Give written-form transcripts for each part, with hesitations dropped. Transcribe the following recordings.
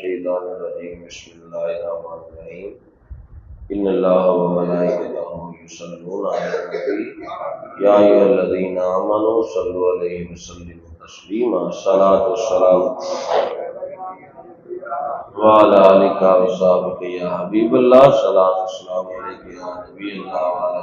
الشيطان الرجيم بسم الله الرحمن الرحيم إن الله وملائكته يصلون على النبي يا أيها الذين آمنوا صلوا عليه وسلموا تسليما الصلاة والسلام وعلى آلك وصحبك يا حبيب الله الصلاة والسلام عليك يا نبي الله وعلى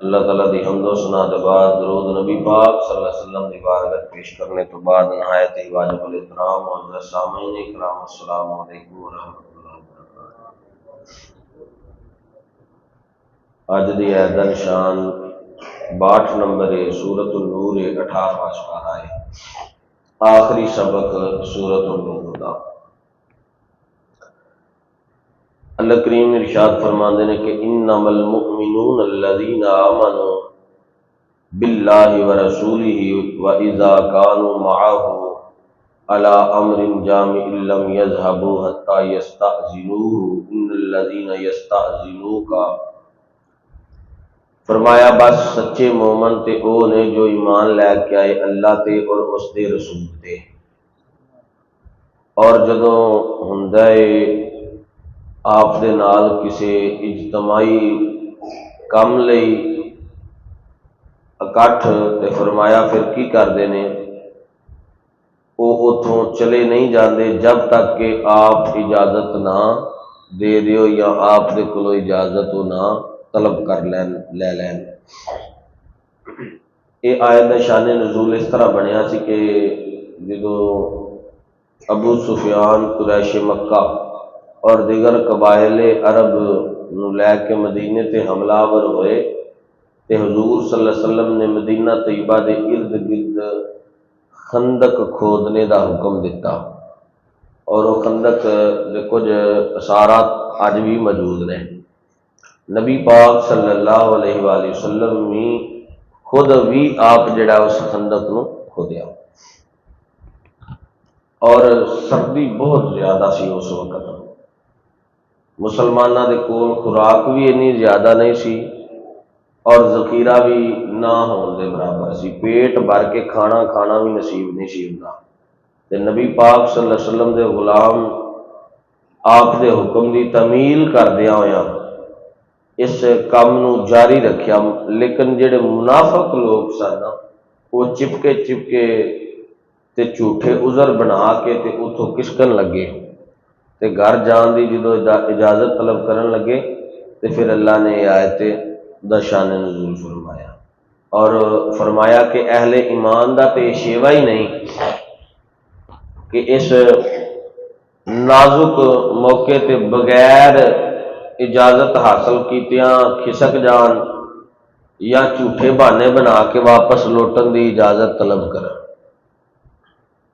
اللہ تعالیٰ دی حمد و ثنا دے بعد درود نبی پاک صلی اللہ علیہ وسلم دی بارگاہ پیش کرنے تو بعد نہایت ہی واجب الاحترام معزز سامعین اکرام السلام علیکم ورحمۃ اللہ وبرکاتہ۔ اج دی عید دا نشان 62 نمبر ہے، سورۃ النور 18واں سپارہ ہے، آخری سبق سورۃ النور دا۔ اللہ کریم ارشاد فرماندے نے کہ انما المؤمنون الذین آمنوا باللہ ورسولہ واذا كانوا معه على امر جامع لم يذهبوا حتى يستأذنوه ان الذین يستأذنوك، فرمایا بس سچے مومن تے او نے جو ایمان لے کے آئے اللہ تے اور اس دے رسول تے، اور جدوں ہوندا ہے آپ دے نال کسی اجتماعی کم لئی اکٹھ تے فرمایا پھر کی کردے نے، وہ اتھوں چلے نہیں جاندے جب تک کہ آپ اجازت نہ دے دیو یا آپ دے کولو اجازت نہ طلب کر لے لین۔ یہ آیت دا شان نزول اس طرح بنیا سی کہ جدو ابو سفیان قریش مکہ اور دیگر قبائل عرب نو لے کے مدینے تے حملہ آور ہوئے تے حضور صلی اللہ علیہ وسلم نے مدینہ طیبہ دے ارد گرد خندق کھودنے دا حکم دیتا، اور وہ خندق دے کچھ اثارات اج بھی موجود نے۔ نبی پاک صلی اللہ علیہ وآلہ وسلم نے خود بھی آپ جڑا اس خندق نو کھودیا، اور سردی بہت زیادہ سی اس وقت، مسلمانہ دے کول خوراک بھی اتنی زیادہ نہیں سی اور ذخیرہ بھی نہ ہون دے برابر سی، پیٹ بھر کے کھانا بھی نصیب نہیں سی ہوندا، تے نبی پاک صلی اللہ علیہ وسلم دے غلام آپ دے حکم دی تعمیل کردیا ہویا اس کام نو جاری رکھیا، لیکن جڑے منافق لوگ سن وہ چپکے تے جھوٹے عذر بنا کے تے اتھوں کسکن لگے تے گھر جان دی جدو اجازت طلب کرن لگے تے پھر اللہ نے یہ آیت دا شان نزول فرمایا، اور فرمایا کہ اہل ایمان دا تے شیوا ہی نہیں کہ اس نازک موقع تے بغیر اجازت حاصل کیتیاں کھسک جان یا جھوٹے بہانے بنا کے واپس لوٹن دی اجازت طلب کرن۔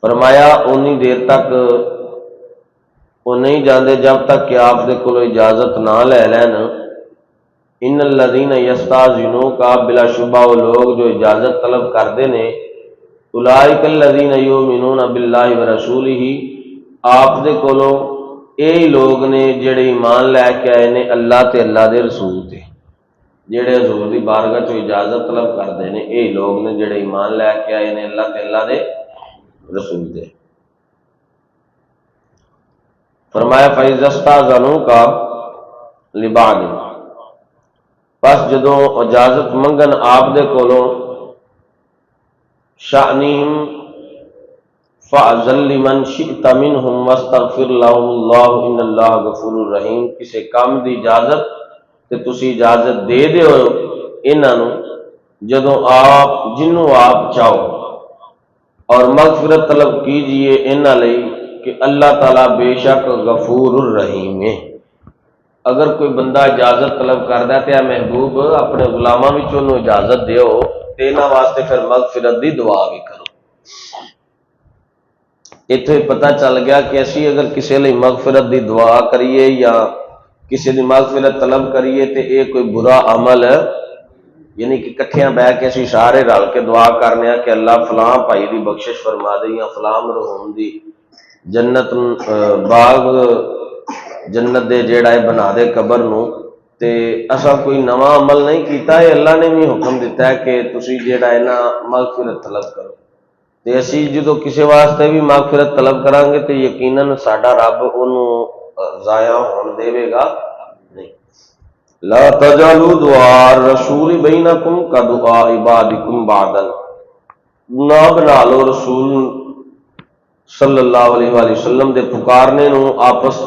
فرمایا اونی دیر تک وہ نہیں جاندے جب تک کہ آپ دے کولو اجازت نہ لے لین۔ ان الذین یستاذنوک، بلا شبہ وہ لوگ جو اجازت طلب کردے نے، اولئک الذین یؤمنون باللہ ورسولہ، آپ دے کولو یہی لوگ نے جڑے ایمان لے کے آئے نے اللہ تے اللہ دے رسول تے، جڑے حضور دی بارگاہ چ اجازت طلب کردے نے یہی لوگ نے جڑے ایمان لے کے آئے نے اللہ تے اللہ دے رسول تے۔ فرمایا فَإِذَا اسْتَأْذَنُوكَ لِبَعْضٍ، پس جدوں اجازت منگن آپ دے کولوں شأنہم فَأْذَن لِمَنْ شِئْتَ مِنْهُمْ وَاسْتَغْفِرْ لَهُمُ اللَّهُ إِنَّ اللَّهَ غَفُورٌ رَحِيمٌ، کسے کام دی اجازت تے تسی اجازت دے دیو انہاں نوں جدوں آپ جنوں آپ چاہو، اور مغفرت طلب کیجئے انہاں لئی کہ اللہ تعالیٰ بے شک غفور الرحیم ہے۔ اگر کوئی بندہ اجازت طلب کردا ہے تے اے محبوب اپنے غلاماں وچ انہوں اجازت دیو تے انہاں واسطے پھر مغفرت دی دعا بھی کرو۔ اتنے پتہ چل گیا کہ اسی اگر کسی لئی مغفرت دی دعا کریے یا کسی دی مغفرت طلب کریے تے یہ کوئی برا عمل یعنی کہ کٹھیاں بہ کے اسی سارے رل کے دعا کرنے کہ اللہ فلاں بھائی دی بخشش فرما دے یا فلاں مرحوم دی جنت باغ جنت دے جیڑا ہے بنا دے قبر نو، تے اسا کوئی نواں عمل نہیں کیتا ہے، اللہ نے بھی حکم دیتا ہے کہ تسی جیڑا ہے نا مغفرت طلب کرو، تے اسی جدو کسی واسطے بھی مغفرت طلب کریں گے تو یقیناً ساڈا رب انہوں ضائع ہون دے گا نہیں۔ لا تجعلوا دعاء الرسول بینکم کدعاء عبادکم بعضا، نہ بنا لو رسول صلی اللہ علیہ وآلہ وسلم دے پکارنے نو آپس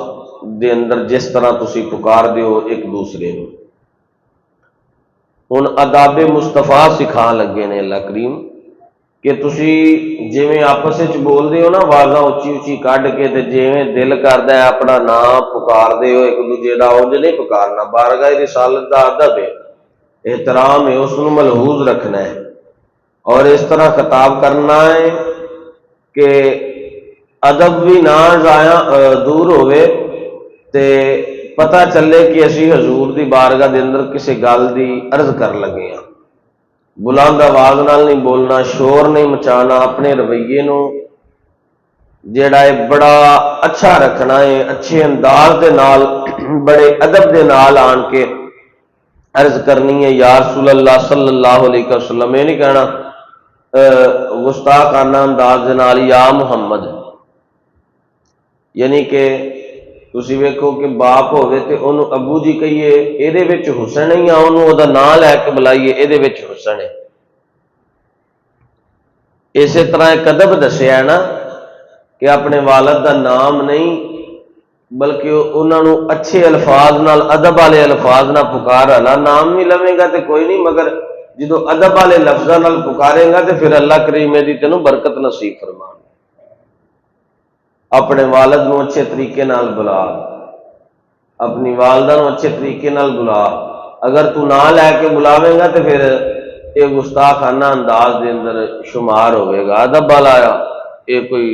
دے اندر جس طرح تسی پکار دیو ایک دوسرے نو۔ ہن آداب مصطفیٰ سکھان لگے نے اللہ کریم کہ تسی جویں آپس وچ بول دیو نا آوازاں اچھی اچھی کڈ کے تے جویں دل کردا ہے اپنا نام پکار دیو ایک دوجے دا، اونج نہیں پکارنا۔ بارگاہ رسالت دا ادب ہے، احترام ہے، اس نو ملحوظ رکھنا ہے اور اس طرح خطاب کرنا ہے کہ ادب بھی نہ ضائع دور ہوئے تے پتہ چلے کہ اسی حضور دی بارگاہ دے اندر کسی گل دی عرض کر لگے ہیں۔ بلند آواز نال نہیں بولنا، شور نہیں مچانا، اپنے رویے نو جیڑا ہے بڑا اچھا رکھنا ہے، اچھے انداز دے نال بڑے ادب دے نال آن کے عرض کرنی ہے یا رسول اللہ صلی اللہ علیہ وسلم۔ یہ نہیں کہنا گستاخانہ انداز دے نال یا محمد، یعنی کہ تسی ویکھو کہ باپ ہوئے تے انہوں ابو جی کہیے اے دے وچ حسن ہے، یا انہوں او دا نام لے کے بلائیے اے دے وچ حسن ہے۔ اسی طرح ایک ادب دسیا ہے نا کہ اپنے والد دا نام نہیں بلکہ انہوں نے اچھے الفاظ نال ادب والے الفاظ نال پکار والا، نام بھی لوے گا تے کوئی نہیں مگر جدو ادب والے لفظاں نال پکارے گا تے پھر اللہ کریم دی تینوں برکت نصیب فرما۔ اپنے والد نو اچھے طریقے نال بلا، اپنی والدہ نو اچھے طریقے نال بلا، اگر تو نہ لے کے بلاوے گا تے پھر یہ گستاخانہ انداز دے اندر شمار ہوئے گا، ادب والا یہ کوئی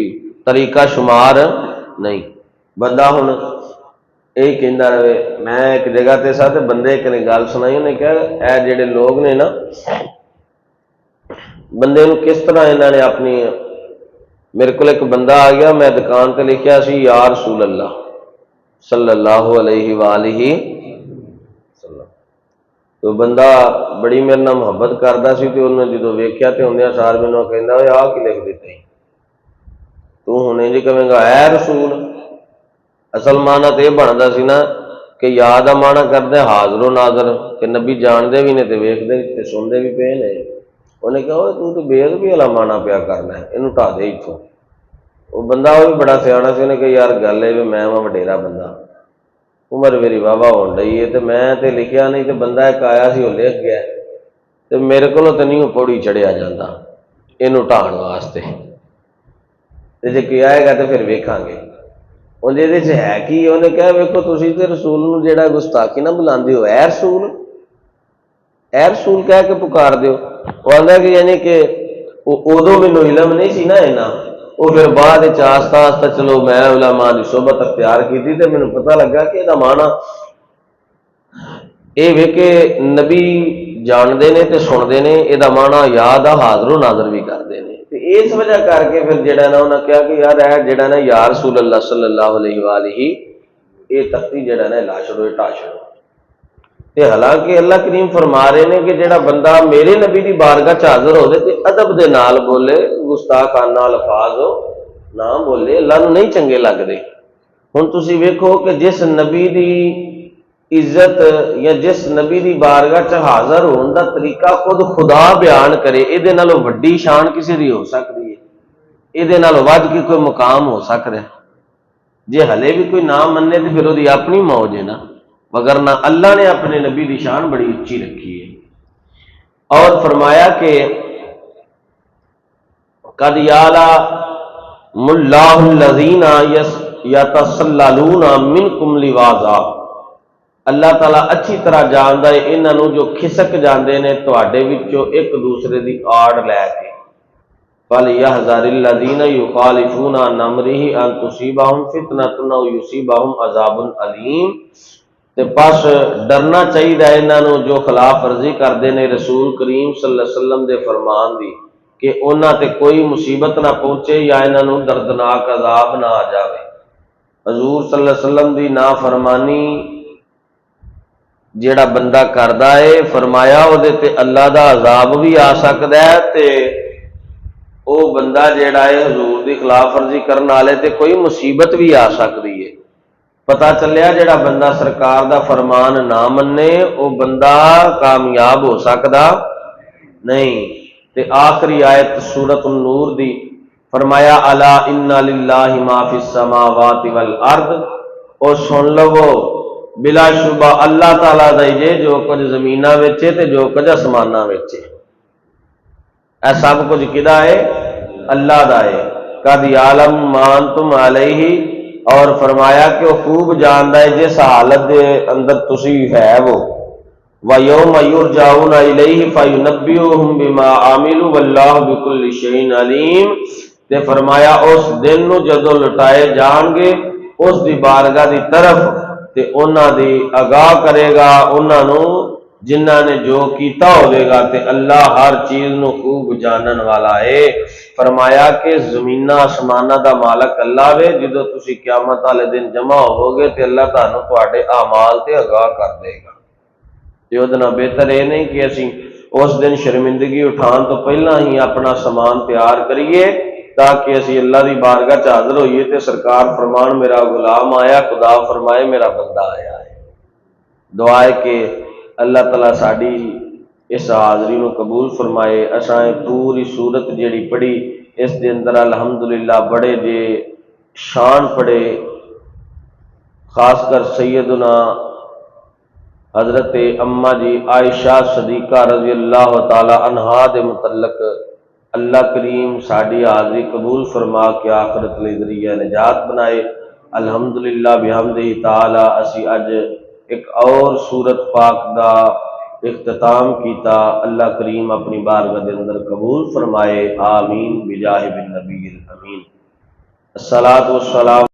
طریقہ شمار نہیں۔ بندہ ہن یہی کہندا رہے، میں ایک جگہ تے سا تے بندے ایک نے گل سنائی، انہیں کہا اے جڑے لوگ نے نا بندے نو کس طرح انہوں نے اپنی، میرے کو ایک بندہ آ گیا، میں دکان تے لکھیا سی یا رسول اللہ صلی اللہ علیہ وآلہ وسلم، تو بندہ بڑی میرے نال محبت کردا سی تے انہوں نے جدو ویکھیا تے ہوندیا سار مینوں کہندا اوے آ کی لکھ دتا تو ہن جی کہے گا اے رسول، اصل معنی تو یہ بنتا سی نا کہ یا دا معنی کرتے حاضر و ناظر کہ نبی جانتے بھی نے تے ویکھدے تے سنتے بھی پے نے۔ انہیں کہا تو بے ادبی والا معنی پیا کرنا ہے، یہ ٹھا دے اتوں۔ وہ بندہ وہ بھی بڑا سیاح سی، انہیں کہ یار گل ہے میں وڈیرا بندہ، عمر میری واہ ہون رہی ہے تے میں تے لکھیا نہیں، تے بندہ ایک آیا سی وہ لکھ گیا تے میرے کو تو نہیں پوڑی چڑھیا جاتا یہ ٹھان واسطے، جی کوئی آئے گا تو پھر ویکھاں گے۔ انج یہ ہے کہ انہیں کہا ویکو تسی تے رسول نو جیڑا گستاخی نہ بلاندے ہو، اے رسول، اے رسول کہہ کے پکار دیو۔ وہ آندا کہ یعنی کہ ادو مینوں علم نہیں سی نا اینا، وہ پھر بعد آہستہ آہستہ چلو میں علماء دی صحبت اختیار کی تے مینوں پتہ لگا کہ یہ معنی یہ وے کہ نبی جانتے ہیں تے سنتے ہیں، یہ معنی یاد آ حاضر و ناظر بھی کرتے ہیں۔ اس وجہ کر کے پھر جڑا نا انہوں نے کہا کہ یار اے جڑا نا یا رسول اللہ صلی اللہ علیہ وآلہ یہ تختی جڑا نا لا چھڑو، ٹا چھڑو۔ تے حالانکہ اللہ کریم فرما رہے ہیں کہ جڑا بندہ میرے نبی دی بارگاہ چ حاضر ہو تے ادب دے نال بولے، گستاخانہ الفاظ نہ بولے، اللہ نو نہیں چنگے لگتے۔ ہن تسی ویکھو کہ جس نبی دی عزت یا جس نبی دی بارگاہ چ حاضر ہون دا طریقہ خود خدا بیان کرے، یہ نالوں وڈی شان کسی دی ہو سکتی ہے، یہ نالوں ود کے کوئی مقام ہو سکتا ہے؟ جے ہلے بھی کوئی نہ منے تو پھر وہ اپنی موج ہے نا، وگرنہ اللہ نے اپنے نبی دی شان بڑی اچھی رکھی ہے۔ اور فرمایا کہ قد یعلم اللہ الذین یتسللون منکم لواذا، اللہ تعالیٰ اچھی طرح جانتا ہے انہوں جو کھسک جاندے نے تواڈے وچوں ایک دوسرے دی آڑ لے کے۔ فَلْيَحْذَرِ الَّذِينَ يُخَالِفُونَ عَنْ أَمْرِهِ أَن تُصِيبَهُمْ فِتْنَةٌ أَوْ يُصِيبَهُمْ عَذَابٌ أَلِيمٌ، تے پس ڈرنا چاہیے انہوں جو خلاف ورزی کرتے ہیں رسول کریم صلی اللہ علیہ وسلم دے فرمان دی کہ انہاں تے کوئی مصیبت نہ پہنچے یا انہوں دردناک عذاب نہ آ جاوے۔ حضور صلی اللہ علیہ وسلم دی نافرمانی جیڑا بندہ کردا ہے، فرمایا وہ تے اللہ دا عذاب بھی آ سکتا ہے تے وہ بندہ جیڑا ہے حضور دی خلاف ورزی کرنے والے تے کوئی مصیبت بھی آ سکتی ہے۔ پتا چلیا جیڑا بندہ سرکار دا فرمان نہ منے وہ بندہ کامیاب ہو سکتا نہیں۔ تے آخری آیت سورۃ النور دی فرمایا الا ان للہ ما فی السماوات والارض، او سن لو بلا شبہ اللہ تعالیٰ دا جے جو کچھ زمیناں وچ ہے تے جو کچھ آسماناں وچ ہے، اے سب کچھ کدا ہے؟ اللہ دا ہے۔ قد یعلم ما انتم علیہ، اور فرمایا کہ وہ خوب جاندا ہے جس حالت دے اندر تسی ہے وہ۔ وَيَوْمَ يُرْجَعُونَ إِلَيْهِ فَيُنَبِّئُهُم بِمَا عَمِلُوا وَاللَّهُ بِكُلِّ شَيْءٍ عَلِيمٌ، تے فرمایا اس دن نو جدوں لٹائے جان گے اس دی بارگاہ دی طرف تے انہاں دی آگاہ کرے گا انہاں نو جنہاں نے جو کیتا ہوئے گا، تے اللہ ہر چیز نو خوب جانن والا ہے۔ فرمایا کہ زمینہ آسمانہ دا مالک اللہ وے، جدوں تسی قیامت والے دن جمع ہو گے تے اللہ تانوں تواڈے اعمال تے آگاہ کر دے گا۔ تے ادنا بہتر یہ نہیں کہ اسی اس دن شرمندگی اٹھان تو پہلا ہی اپنا سامان تیار کریے تاکہ اسی اللہ دی بارگاہ چ حاضر ہوئیے تے سرکار فرمان میرا غلام آیا، خدا فرمائے میرا بندہ آیا ہے۔ دعا ہے کہ اللہ تعالیٰ ساڈی اس حاضری نو قبول فرمائے۔ اساں پوری سورت جیڑی پڑھی اس دے اندر الحمدللہ بڑے جے شان پڑے، خاص کر سیدنا حضرت اما جی عائشہ صدیقہ رضی اللہ تعالی عنہا دے متعلق اللہ کریم ساڈی حاضری قبول فرما کے آخرت لئی ذریعہ نجات بنائے۔ الحمدللہ بحمدہ تعالی اسی اج ایک اور سورت پاک دا اختتام کیتا، اللہ کریم اپنی بارگاہ دے اندر قبول فرمائے، آمین بجاہ النبی الامین۔ الصلاۃ والسلام